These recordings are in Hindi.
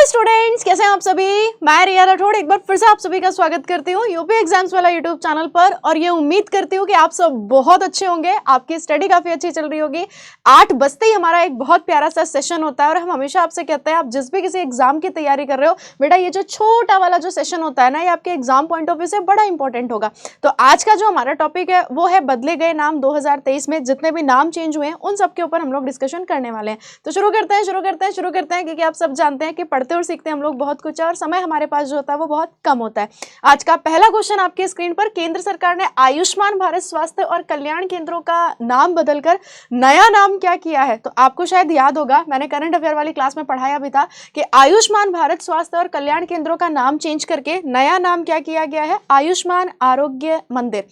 स्टूडेंट्स, कैसे हैं आप सभी। मैं रिया राठौड़ एक बार फिर से आप सभी का स्वागत करती हूँ यूपी एग्जाम्स वाला यूट्यूब चैनल पर। और ये उम्मीद करती हूँ कि आप सब बहुत अच्छे होंगे, आपकी स्टडी काफी अच्छी चल रही होगी। 8 बजते ही हमारा एक बहुत प्यारा सा सेशन होता है और हम हमेशा आपसे कहते हैं आप जिस भी किसी एग्जाम की तैयारी कर रहे हो, बेटा ये जो छोटा वाला जो सेशन होता है ना, ये आपके एग्जाम पॉइंट ऑफ व्यू से बड़ा इंपॉर्टेंट होगा। तो आज का जो हमारा टॉपिक है वो है बदले गए नाम 2023 में जितने भी नाम चेंज हुए हैं उन सबके ऊपर हम लोग डिस्कशन करने वाले हैं। तो शुरू करते हैं क्योंकि आप सब जानते हैं कि पढ़ते और सीखते हम लोग बहुत कुछ है और समय हमारे पास जो होता है वो बहुत कम होता है। आज का पहला क्वेश्चन आपकी स्क्रीन पर, केंद्र सरकार ने आयुष्मान भारत स्वास्थ्य और कल्याण केंद्रों का नाम बदलकर नया नाम क्या किया है। तो आपको शायद याद होगा, मैंने करंट अफेयर वाली क्लास में पढ़ाया भी था कि आयुष्मान भारत स्वास्थ्य और कल्याण केंद्रों का नाम चेंज करके नया नाम क्या किया गया है, आयुष्मान आरोग्य मंदिर।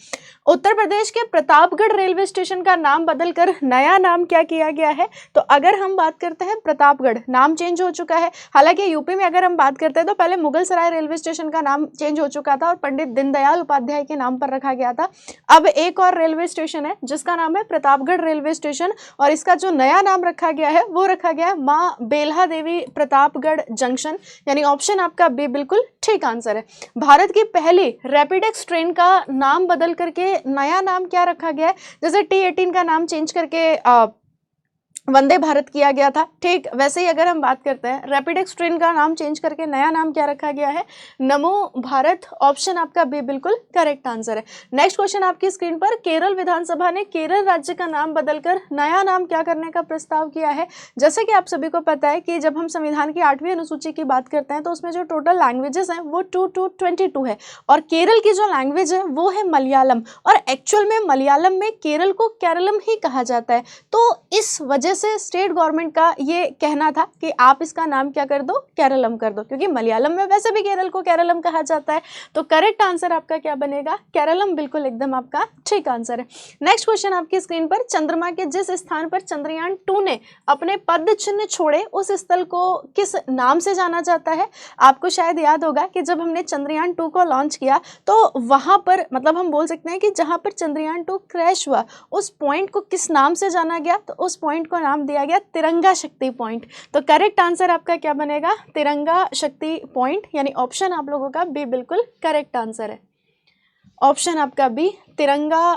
उत्तर प्रदेश के प्रतापगढ़ रेलवे स्टेशन का नाम बदलकर नया नाम क्या किया गया है। तो अगर हम बात करते हैं प्रतापगढ़, नाम चेंज हो चुका है। हालांकि यूपी में अगर हम बात करते हैं तो पहले मुगल सराय रेलवे स्टेशन का नाम चेंज हो चुका था और पंडित दीनदयाल उपाध्याय के नाम पर रखा गया था। अब एक और रेलवे स्टेशन है जिसका नाम है प्रतापगढ़ रेलवे स्टेशन और इसका जो नया नाम रखा गया है वो रखा गया है माँ बेल्हा देवी प्रतापगढ़ जंक्शन, यानी ऑप्शन आपका बी बिल्कुल ठीक आंसर है। भारत की पहली रैपिडेक्स ट्रेन का नाम बदल करके नया नाम क्या रखा गया है। जैसे T18 का नाम चेंज करके वंदे भारत किया गया था, ठीक वैसे ही अगर हम बात करते हैं रैपिडेक्स ट्रेन का नाम चेंज करके नया नाम क्या रखा गया है, नमो भारत। ऑप्शन आपका बी बिल्कुल करेक्ट आंसर है। नेक्स्ट क्वेश्चन आपकी स्क्रीन पर, केरल विधानसभा ने केरल राज्य का नाम बदलकर नया नाम क्या करने का प्रस्ताव किया है। जैसे कि आप सभी को पता है कि जब हम संविधान की 8वीं अनुसूची की बात करते हैं तो उसमें जो टोटल लैंग्वेजेस हैं वो 222 है और केरल की जो लैंग्वेज है वो है मलयालम और एक्चुअल में मलयालम में केरल को केरलम ही कहा जाता है। तो इस वजह से स्टेट गवर्नमेंट का ये कहना था कि आप इसका नाम क्या कर दो, केरलम कर दो, क्योंकि मलयालम में वैसे भी केरल को केरलम कहा जाता है। तो करेक्ट आंसर आपका क्या बनेगा, केरलम बिल्कुल एकदम आपका ठीक आंसर है। नेक्स्ट क्वेश्चन आपकी स्क्रीन पर, चंद्रमा के जिस स्थान पर चंद्रयान 2 ने अपने पद चिन्ह छोड़े उस स्थल को किस नाम से जाना जाता है। आपको शायद याद होगा कि जब हमने चंद्रयान 2 को लॉन्च किया तो वहां पर मतलब हम बोल सकते हैं कि जहां पर चंद्रयान 2 क्रैश हुआ उस पॉइंट को किस नाम से जाना गया, तो उस पॉइंट को नाम दिया गया तिरंगा शक्ति पॉइंट। तो करेक्ट आंसर आपका क्या बनेगा, तिरंगा शक्ति पॉइंट, यानी ऑप्शन आप लोगों का बी बिल्कुल करेक्ट आंसर है। ऑप्शन आपका बी तिरंगा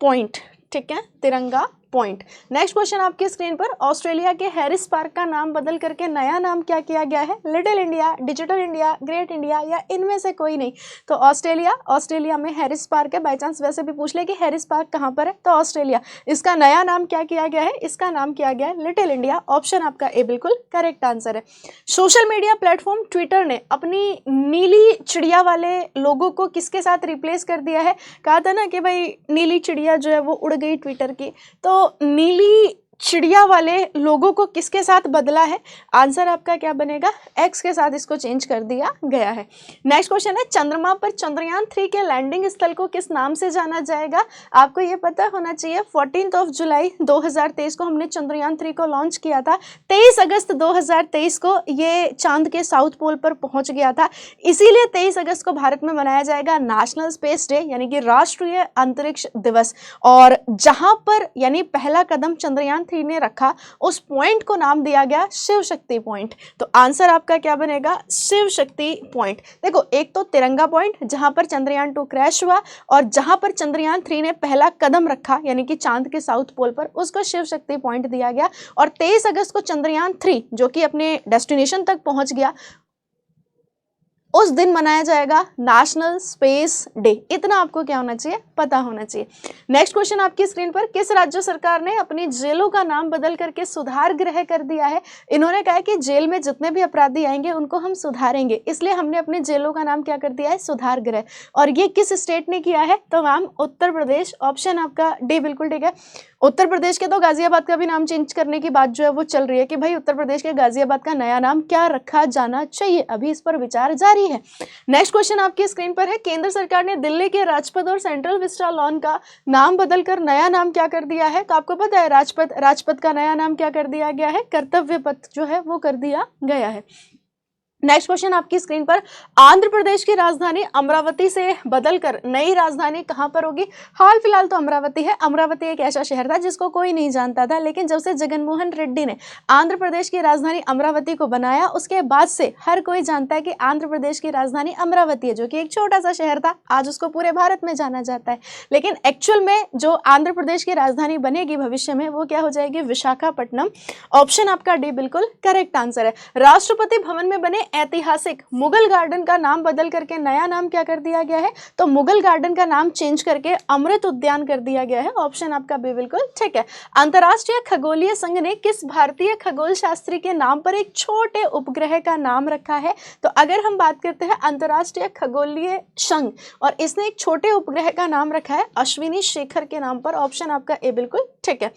पॉइंट, ठीक है, तिरंगा पॉइंट। नेक्स्ट क्वेश्चन आपकी स्क्रीन पर, ऑस्ट्रेलिया के हैरिस पार्क का नाम बदल करके नया नाम क्या किया गया है, little India, digital India, great India या इनमें से कोई नहीं। तो ऑस्ट्रेलिया में हैरिस पार्क है। बाई चांस वैसे भी पूछ ले कि हैरिस पार्क कहाँ पर है, तो ऑस्ट्रेलिया। इसका नया नाम क्या किया गया है, इसका नाम किया गया है लिटिल इंडिया। ऑप्शन आपका ए बिल्कुल करेक्ट आंसर है। सोशल मीडिया प्लेटफॉर्म ट्विटर ने अपनी नीली चिड़िया वाले लोगों को किसके साथ रिप्लेस कर दिया है। कहा था ना कि भाई नीली चिड़िया जो है वो उड़ गई ट्विटर की, तो नीली चिड़िया वाले लोगों को किसके साथ बदला है। आंसर आपका क्या बनेगा, एक्स के साथ इसको चेंज कर दिया गया है। नेक्स्ट क्वेश्चन है, चंद्रमा पर चंद्रयान 3 के लैंडिंग स्थल को किस नाम से जाना जाएगा। आपको ये पता होना चाहिए 14 जुलाई 2023 को हमने चंद्रयान 3 को लॉन्च किया था। 23 अगस्त 2023 को ये चांद के साउथ पोल पर पहुंच गया था। इसीलिए 23 अगस्त को भारत में मनाया जाएगा नेशनल स्पेस डे, यानी कि राष्ट्रीय अंतरिक्ष दिवस। और जहां पर यानी पहला कदम चंद्रयान 3 ने रखा उस पॉइंट को नाम दिया गया शिव शक्ति पॉइंट। तो आंसर आपका क्या बनेगा, शिव शक्ति पॉइंट। देखो, एक तो तिरंगा पॉइंट जहां पर चंद्रयान 2 क्रैश हुआ और जहां पर चंद्रयान 3 ने पहला कदम रखा यानी कि चांद के साउथ पोल पर, उसको शिव शक्ति पॉइंट दिया गया। और 23 अगस्त को चंद्रयान 3 जो कि अपने डेस्टिनेशन तक पहुंच गया, उस दिन मनाया जाएगा नेशनल स्पेस डे। इतना आपको क्या होना चाहिए, पता होना चाहिए। नेक्स्ट क्वेश्चन आपकी स्क्रीन पर, किस राज्य सरकार ने अपनी जेलों का नाम बदल करके सुधार गृह कर दिया है। इन्होंने कहा है कि जेल में जितने भी अपराधी आएंगे उनको हम सुधारेंगे, इसलिए हमने अपने जेलों का नाम क्या कर दिया है, सुधार गृह। और ये किस स्टेट ने किया है, तो मैम उत्तर प्रदेश। ऑप्शन आपका डी बिल्कुल ठीक है। उत्तर प्रदेश के तो गाजियाबाद का भी नाम चेंज करने की बात जो है वो चल रही है कि भाई उत्तर प्रदेश के गाजियाबाद का नया नाम क्या रखा जाना चाहिए, अभी इस पर विचार जारी है। नेक्स्ट क्वेश्चन आपकी स्क्रीन पर है, केंद्र सरकार ने दिल्ली के राजपथ और सेंट्रल विस्टा लॉन का नाम बदलकर नया नाम क्या कर दिया है। तो आपको पता है राजपथ का नया नाम क्या कर दिया गया है, कर्तव्य पथ जो है वो कर दिया गया है। नेक्स्ट क्वेश्चन आपकी स्क्रीन पर, आंध्र प्रदेश की राजधानी अमरावती से बदलकर नई राजधानी कहां पर होगी? हाल फिलहाल तो अमरावती है। अमरावती एक ऐसा शहर था जिसको कोई नहीं जानता था, लेकिन जब से जगनमोहन रेड्डी ने आंध्र प्रदेश की राजधानी अमरावती को बनाया, उसके बाद से हर कोई जानता है कि आंध्र प्रदेश की राजधानी अमरावती है, जो कि एक छोटा सा शहर था। आज उसको पूरे भारत में जाना जाता है, लेकिन एक्चुअल में जो आंध्र प्रदेश की राजधानी बनेगी भविष्य में, वो क्या हो जाएगी? विशाखापट्टनम। ऑप्शन आपका डी बिल्कुल करेक्ट आंसर है। राष्ट्रपति भवन में बने ऐतिहासिक मुगल गार्डन का नाम बदल करके नया नाम क्या कर दिया गया है? तो मुगल गार्डन का नाम चेंज करके अमृत उद्यान कर दिया गया है। ऑप्शन आपका बी बिल्कुल ठीक है। अंतर्राष्ट्रीय खगोलीय संघ ने किस भारतीय खगोल शास्त्री के नाम पर एक छोटे उपग्रह का नाम रखा है? तो अगर हम बात करते हैं अंतर्राष्ट्रीय खगोलीय संघ, और इसने एक छोटे उपग्रह का नाम रखा है अश्विनी शेखर के नाम पर। ऑप्शन आपका ए बिल्कुल ठीक है।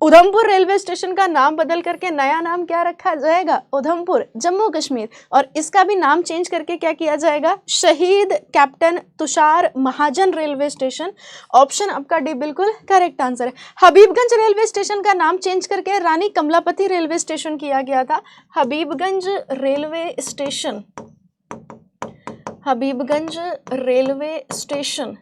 उधमपुर रेलवे स्टेशन का नाम बदल करके नया नाम क्या रखा जाएगा? उधमपुर, जम्मू कश्मीर, और इसका भी नाम चेंज करके क्या किया जाएगा? शहीद कैप्टन तुषार महाजन रेलवे स्टेशन। ऑप्शन आपका डी बिल्कुल करेक्ट आंसर है। हबीबगंज रेलवे स्टेशन का नाम चेंज करके रानी कमलापति रेलवे स्टेशन किया गया था। Habibganj railway station, Habibganj railway station,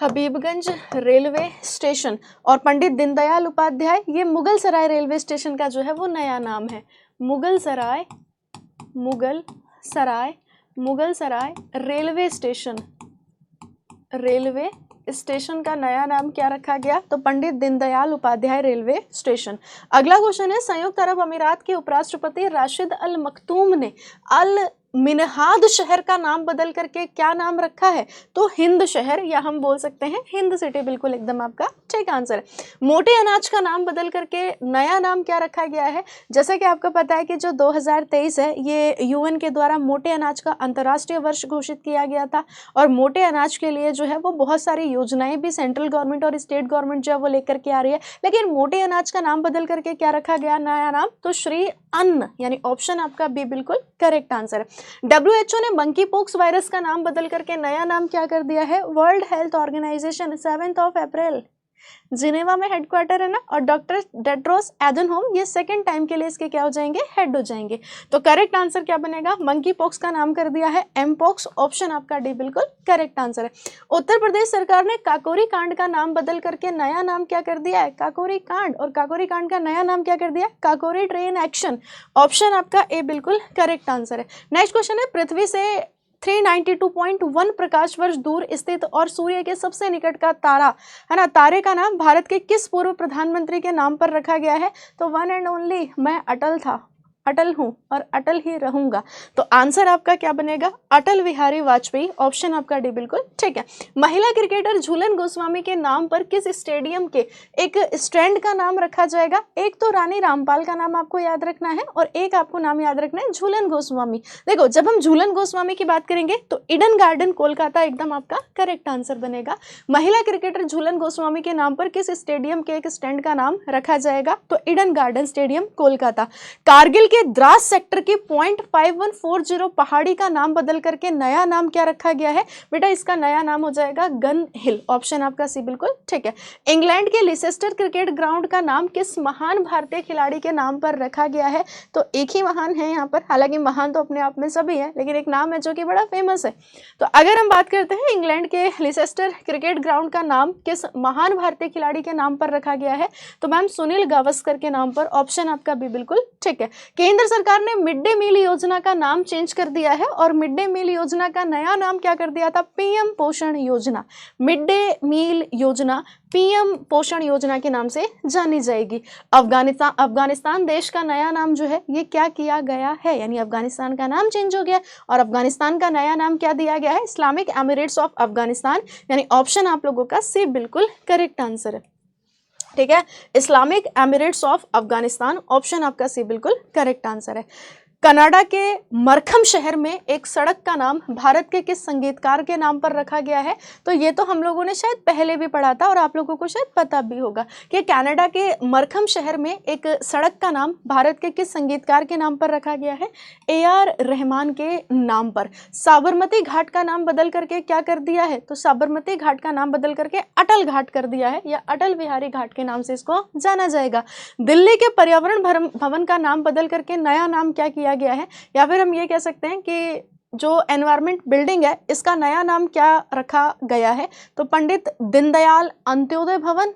Habibganj railway station और पंडित दीनदयाल उपाध्याय, ये मुगल सराय रेलवे स्टेशन का जो है वो नया नाम है। मुगल सराय, मुगल सराय, मुगल सराय रेलवे स्टेशन, रेलवे स्टेशन का नया नाम क्या रखा गया? तो पंडित दीनदयाल उपाध्याय रेलवे स्टेशन। अगला क्वेश्चन है, संयुक्त अरब अमीरात के उपराष्ट्रपति राशिद अल मखतूम ने अल मिनहाद शहर का नाम बदल करके क्या नाम रखा है? तो हिंद शहर, या हम बोल सकते हैं हिंद सिटी, बिल्कुल एकदम आपका ठीक आंसर है। मोटे अनाज का नाम बदल करके नया नाम क्या रखा गया है? जैसे कि आपको पता है कि जो 2023 है, ये यूएन के द्वारा मोटे अनाज का अंतर्राष्ट्रीय वर्ष घोषित किया गया था, और मोटे अनाज के लिए जो है वो बहुत सारी योजनाएं भी सेंट्रल गवर्नमेंट और स्टेट गवर्नमेंट जो है वो लेकर के आ रही है, लेकिन मोटे अनाज का नाम बदल करके क्या रखा गया नया नाम? तो श्री अन्न, यानी ऑप्शन आपका बी बिल्कुल करेक्ट आंसर है। WHO ने मंकी पॉक्स वायरस का नाम बदल करके नया नाम क्या कर दिया है? World Health Organization. 7 अप्रैल, जिनेवा में हेडक्वार्टर है ना, और डॉक्टर टेड्रोस एडनोम ये सेकंड टाइम के लिए इसके क्या हो जाएंगे? हेड हो जाएंगे। तो करेक्ट आंसर क्या बनेगा? मंकी पॉक्स का नाम कर दिया है एम पॉक्स। ऑप्शन आपका डी बिल्कुल करेक्ट आंसर है। उत्तर प्रदेश सरकार ने काकोरी कांड का नाम बदल करके नया नाम क्या कर दिया है? काकोरी कांड, और काकोरी कांड का नया नाम क्या कर दिया? Kakori train action. ऑप्शन आपका ए बिल्कुल करेक्ट आंसर है। नेक्स्ट क्वेश्चन है, पृथ्वी से 392.1 प्रकाश वर्ष दूर स्थित और सूर्य के सबसे निकट का तारा है ना, तारे का नाम भारत के किस पूर्व प्रधानमंत्री के नाम पर रखा गया है? तो वन एंड ओनली, मैं अटल था, अटल हूं और अटल ही रहूंगा। तो आंसर आपका क्या बनेगा? अटल बिहारी वाजपेयी। ऑप्शन आपका डी बिल्कुल ठीक है। महिला क्रिकेटर झूलन गोस्वामी के नाम पर किस स्टेडियम के एक स्टैंड का नाम रखा जाएगा? एक तो रानी रामपाल का नाम आपको याद रखना है, और एक आपको नाम याद रखना है झूलन गोस्वामी। देखो, जब हम झूलन गोस्वामी की बात करेंगे तो ईडन गार्डन कोलकाता एकदम आपका करेक्ट आंसर बनेगा। महिला क्रिकेटर झूलन गोस्वामी के नाम पर किस स्टेडियम के एक स्टैंड का नाम रखा जाएगा? तो Eden garden stadium Kolkata. Kargil के द्रास सेक्टर की 0.5140 पहाड़ी का नाम बदल करके नया नाम क्या रखा गया है? बेटा इसका नया नाम हो जाएगा गन हिल। ऑप्शन आपका सी बिल्कुल ठीक है। इंग्लैंड के लिसेस्टर क्रिकेट ग्राउंड का नाम किस महान भारतीय खिलाड़ी के नाम पर रखा गया है? तो एक ही महान है यहाँ पर, हालांकि महान तो अपने आप में सभी है, लेकिन एक नाम है जो कि बड़ा फेमस है। तो अगर हम बात करते हैं इंग्लैंड के लिसेस्टर क्रिकेट ग्राउंड का नाम किस महान भारतीय खिलाड़ी के नाम पर रखा गया है? तो मैम सुनील गावस्कर के नाम पर। ऑप्शन आपका भी बिल्कुल ठीक है। केंद्र सरकार ने मिड डे मील योजना का नाम चेंज कर दिया है, और मिड डे मील योजना का नया नाम क्या कर दिया था? पीएम पोषण योजना। मिड डे मील योजना पीएम पोषण योजना के नाम से जानी जाएगी। अफगानिस्तान देश का नया नाम जो है ये क्या किया गया है? यानी अफगानिस्तान का नाम चेंज हो गया, और अफगानिस्तान का नया नाम क्या दिया गया है? Islamic Emirates of Afghanistan. यानी ऑप्शन आप लोगों का सी बिल्कुल करेक्ट आंसर है। ठीक है, Islamic Emirates of Afghanistan. Option आपका सी बिल्कुल करेक्ट आंसर है। कनाडा के मरखम शहर में एक सड़क का नाम भारत के किस संगीतकार के नाम पर रखा गया है? तो ये तो हम लोगों ने शायद पहले भी पढ़ा था, और आप लोगों को शायद पता भी होगा कि कनाडा के मरखम शहर में एक सड़क का नाम भारत के किस संगीतकार के नाम पर रखा गया है? AR रहमान के नाम पर। साबरमती घाट का नाम बदल करके क्या कर दिया है? तो साबरमती घाट का नाम बदल करके अटल घाट कर दिया है, या अटल बिहारी घाट के नाम से इसको जाना जाएगा। दिल्ली के पर्यावरण भवन का नाम बदल करके नया नाम क्या किया किया गया है, या फिर हम ये कह सकते हैं कि जो एनवायरमेंट बिल्डिंग है इसका नया नाम क्या रखा गया है? तो पंडित दीनदयाल अंत्योदय भवन।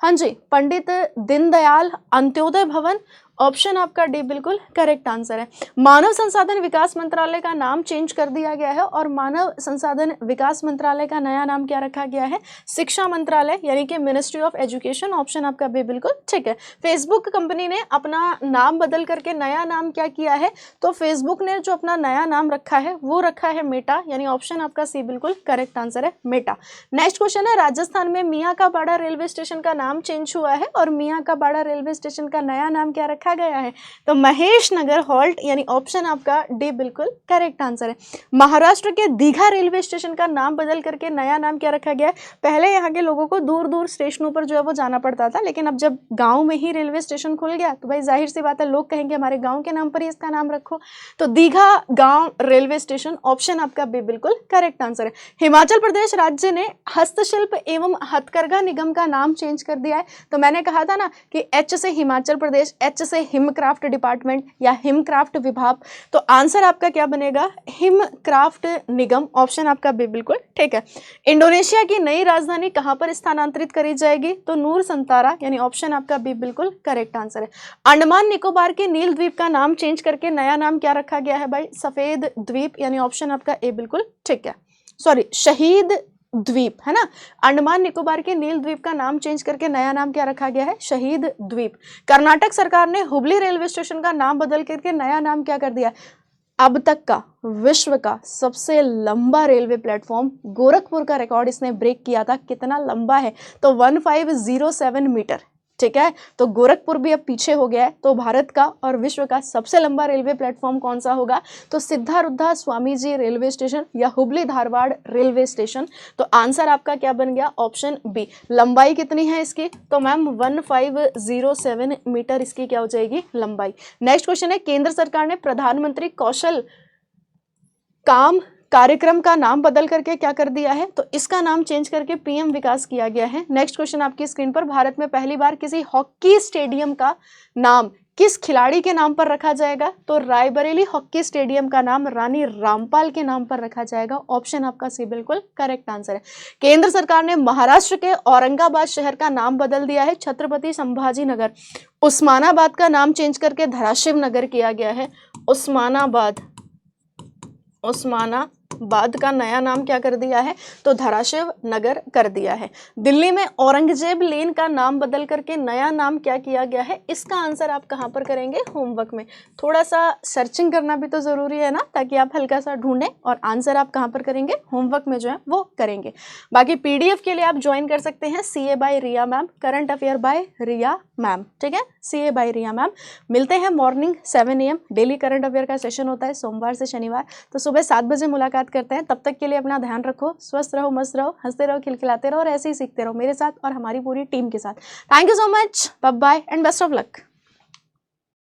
हाँ जी, पंडित दीनदयाल अंत्योदय भवन, ऑप्शन आपका डी बिल्कुल करेक्ट आंसर है। मानव संसाधन विकास मंत्रालय का नाम चेंज कर दिया गया है और मानव संसाधन विकास मंत्रालय का नया नाम क्या रखा गया है? शिक्षा मंत्रालय, यानी कि मिनिस्ट्री ऑफ एजुकेशन, ऑप्शन आपका बी बिल्कुल ठीक है। फेसबुक कंपनी ने अपना नाम बदल करके नया नाम क्या किया है? तो फेसबुक ने जो अपना नया नाम रखा है वो रखा है मेटा, यानी ऑप्शन आपका सी बिल्कुल करेक्ट आंसर है, मेटा। नेक्स्ट क्वेश्चन है, राजस्थान में मियाँ का बाड़ा रेलवे स्टेशन का नाम चेंज हुआ है और मियाँ का बाड़ा रेलवे स्टेशन का नया नाम क्या रखा गया है? तो महेश नगर हॉल्ट, यानी ऑप्शन आपका डी बिल्कुल करेक्ट आंसर है। महाराष्ट्र के दीघा रेलवे स्टेशन का नाम बदल करके नया नाम क्या रखा गया है? पहले यहाँ के लोगों को दूर दूर स्टेशनों पर जो है वो जाना पड़ता था, लेकिन अब जब गांव में ही रेलवे स्टेशन खुल गया तो भाई जाहिर सी बात है लोग कहेंगे हमारे गांव के नाम पर ही इसका नाम रखो। तो दीघा गांव रेलवे स्टेशन, ऑप्शन आपका बी बिल्कुल करेक्ट आंसर है। हिमाचल प्रदेश राज्य ने हस्तशिल्प एवं हथकरघा निगम का नाम चेंज कर दिया है। तो मैंने कहा था ना कि एच से हिमाचल प्रदेश, एच से हिमक्राफ्ट डिपार्टमेंट या हिमक्राफ्ट विभाग, तो आंसर आपका क्या बनेगा? हिमक्राफ्ट निगम, ऑप्शन आपका बी बिल्कुल ठीक है। इंडोनेशिया की नई राजधानी कहां पर स्थानांतरित करी जाएगी? तो नूर संतारा, यानी ऑप्शन आपका बी बिल्कुल करेक्ट आंसर है। अंडमान निकोबार के नील द्वीप का नाम चेंज करके नया नाम क्या रखा गया है भाई? सफेद द्वीप, यानी ऑप्शन आपका ए बिल्कुल ठीक है। सॉरी, शहीद द्वीप है ना। अंडमान निकोबार के नील द्वीप का नाम चेंज करके नया नाम क्या रखा गया है? शहीद द्वीप। कर्नाटक सरकार ने हुबली रेलवे स्टेशन का नाम बदल करके नया नाम क्या कर दिया? अब तक का विश्व का सबसे लंबा रेलवे प्लेटफॉर्म गोरखपुर का रिकॉर्ड इसने ब्रेक किया था। कितना लंबा है? तो 1507 मीटर, ठीक है। तो गोरखपुर भी अब पीछे हो गया है। तो भारत का और विश्व का सबसे लंबा रेलवे प्लेटफॉर्म कौन सा होगा? तो सिद्धारूढ़ा स्वामी जी रेलवे स्टेशन या हुबली धारवाड़ रेलवे स्टेशन। तो आंसर आपका क्या बन गया? Option B. लंबाई कितनी है इसकी? तो मैम 1507 मीटर इसकी क्या हो जाएगी? लंबाई। नेक्स्ट क्वेश्चन है, केंद्र सरकार ने प्रधानमंत्री कौशल काम कार्यक्रम का नाम बदल करके क्या कर दिया है? तो इसका नाम चेंज करके पीएम विकास किया गया है। नेक्स्ट क्वेश्चन आपकी स्क्रीन पर, भारत में पहली बार किसी हॉकी स्टेडियम का नाम किस खिलाड़ी के नाम पर रखा जाएगा? तो रायबरेली हॉकी स्टेडियम का नाम रानी रामपाल के नाम पर रखा जाएगा। ऑप्शन आपका सी बिल्कुल करेक्ट आंसर है। केंद्र सरकार ने महाराष्ट्र के औरंगाबाद शहर का नाम बदल दिया है छत्रपति संभाजी नगर। उस्मानाबाद का नाम चेंज करके धाराशिव नगर किया गया है। उस्मानाबाद का नया नाम क्या कर दिया है? तो धाराशिव नगर कर दिया है। दिल्ली में औरंगजेब लेन का नाम बदल करके नया नाम क्या किया गया है? इसका आंसर आप कहां पर करेंगे? होमवर्क में। थोड़ा सा सर्चिंग करना भी तो जरूरी है ना, ताकि आप हल्का सा ढूंढें, और आंसर आप कहां पर करेंगे? होमवर्क में जो है वो करेंगे। बाकी पीडीएफ के लिए आप ज्वाइन कर सकते हैं CA बाय रिया मैम, करंट अफेयर बाय रिया मैम, ठीक है, CA बाय रिया मैम। मिलते हैं morning 7 AM, daily current affair का सेशन होता है सोमवार से शनिवार। तो सुबह 7 बजे मुलाकात करते हैं। तब तक के लिए अपना ध्यान रखो, स्वस्थ रहो, मस्त रहो, हंसते रहो, खिलखिलाते रहो और ऐसे ही सीखते रहो मेरे साथ और हमारी पूरी टीम के साथ। Thank you so much, bye bye and best of luck.